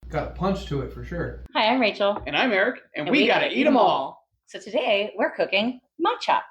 Got a punch to it for sure. Hi, I'm Rachel. And I'm Eric, and we gotta eat them all. So today we're cooking Machop.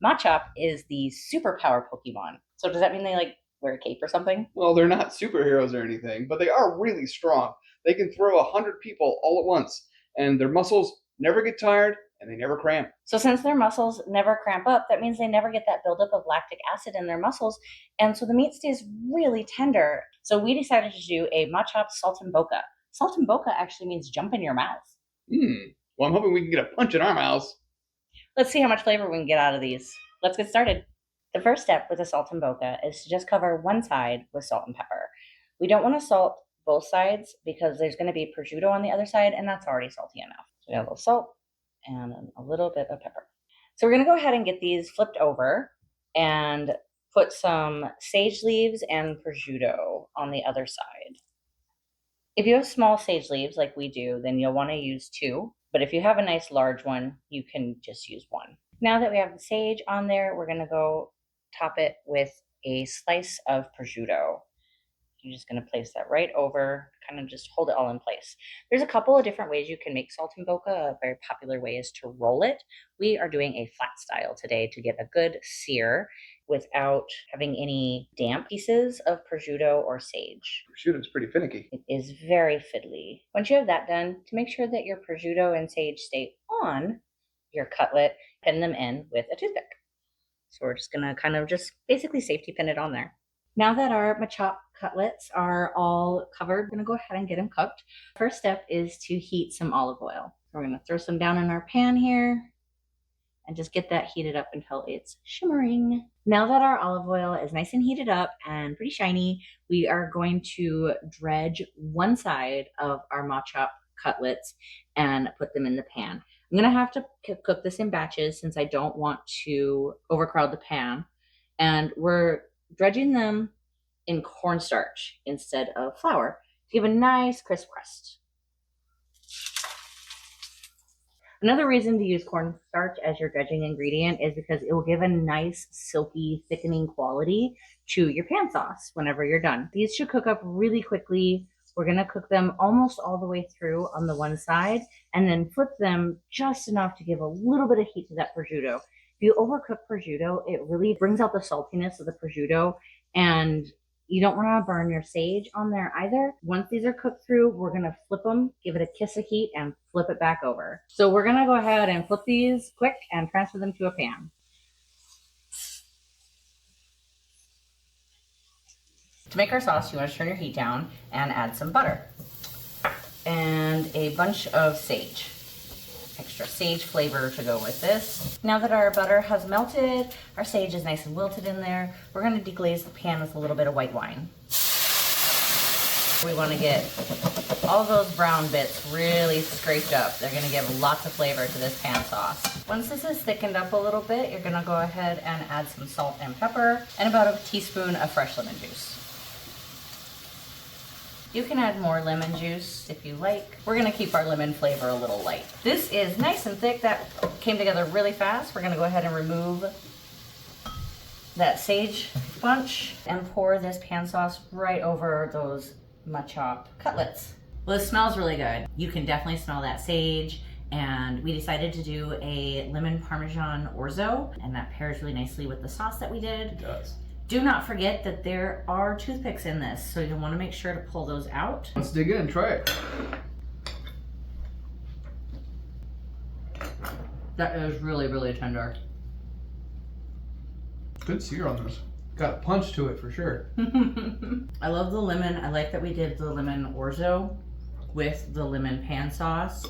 Machop is the superpower Pokemon. So does that mean they wear a cape or something? Well, they're not superheroes or anything, but they are really strong. They can throw 100 people all at once, and their muscles never get tired and they never cramp. So since their muscles never cramp up, that means they never get that buildup of lactic acid in their muscles, and so the meat stays really tender. So we decided to do a Machop Saltimbocca. Saltimbocca actually means jump in your mouth. Well, I'm hoping we can get a punch in our mouths. Let's see how much flavor we can get out of these. Let's get started. The first step with a Saltimbocca is to just cover one side with salt and pepper. We don't want to salt both sides because there's going to be prosciutto on the other side, and that's already salty enough. So we got a little salt and a little bit of pepper. So we're going to go ahead and get these flipped over and put some sage leaves and prosciutto on the other side. If you have small sage leaves like we do, then you'll want to use 2. But if you have a nice large one, you can just use 1. Now that we have the sage on there, we're going to go top it with a slice of prosciutto. You're just going to place that right over, kind of just hold it all in place. There's a couple of different ways you can make Saltimbocca. A very popular way is to roll it. We are doing a flat style today to get a good sear without having any damp pieces of prosciutto or sage. Prosciutto's pretty finicky. It is very fiddly. Once you have that done, to make sure that your prosciutto and sage stay on your cutlet, pin them in with a toothpick. So we're just gonna kind of just basically safety pin it on there. Now that our Machop cutlets are all covered, we're gonna go ahead and get them cooked. First step is to heat some olive oil. We're gonna throw some down in our pan here and just get that heated up until it's shimmering. Now that our olive oil is nice and heated up and pretty shiny, we are going to dredge one side of our Machop cutlets and put them in the pan. I'm gonna have to cook this in batches since I don't want to overcrowd the pan. And we're dredging them in cornstarch instead of flour to give a nice crisp crust. Another reason to use cornstarch as your dredging ingredient is because it will give a nice, silky, thickening quality to your pan sauce whenever you're done. These should cook up really quickly. We're going to cook them almost all the way through on the one side and then flip them just enough to give a little bit of heat to that prosciutto. If you overcook prosciutto, it really brings out the saltiness of the prosciutto, and you don't want to burn your sage on there either. Once these are cooked through, we're going to flip them, give it a kiss of heat, and flip it back over. So we're going to go ahead and flip these quick and transfer them to a pan. To make our sauce, you want to turn your heat down and add some butter and a bunch of sage. Extra sage flavor to go with this. Now that our butter has melted, our sage is nice and wilted in there, we're going to deglaze the pan with a little bit of white wine. We want to get all those brown bits really scraped up. They're going to give lots of flavor to this pan sauce. Once this is thickened up a little bit, you're going to go ahead and add some salt and pepper and about a teaspoon of fresh lemon juice. You can add more lemon juice if you like. We're gonna keep our lemon flavor a little light. This is nice and thick. That came together really fast. We're gonna go ahead and remove that sage bunch and pour this pan sauce right over those Machop cutlets. Well, this smells really good. You can definitely smell that sage, and we decided to do a lemon parmesan orzo, and that pairs really nicely with the sauce that we did. It does. Do not forget that there are toothpicks in this, so you'll want to make sure to pull those out. Let's dig in and try it. That is really, really tender. Good sear on this. Got a punch to it for sure. I love the lemon. I like that we did the lemon orzo with the lemon pan sauce.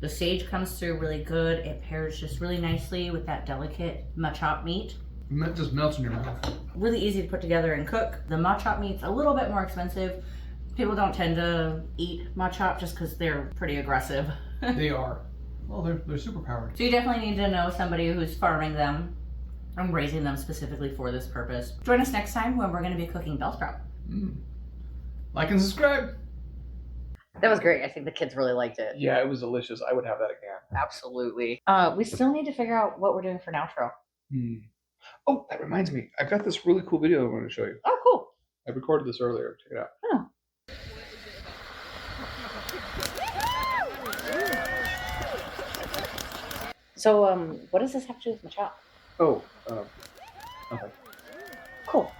The sage comes through really good. It pairs just really nicely with that delicate Machop meat. It just melts in your mouth. Really easy to put together and cook. The Machop meat's a little bit more expensive. People don't tend to eat Machop just because they're pretty aggressive. They are. Well, they're super powered. So you definitely need to know somebody who's farming them and raising them specifically for this purpose. Join us next time when we're going to be cooking bell sprout. Like and subscribe. That was great. I think the kids really liked it. Yeah, it was delicious. I would have that again. Absolutely. We still need to figure out what we're doing for an outro. Oh, that reminds me. I've got this really cool video I want to show you. Oh, cool. I recorded this earlier. Check it out. Oh. So, what does this have to do with Machop? Oh, okay. Cool.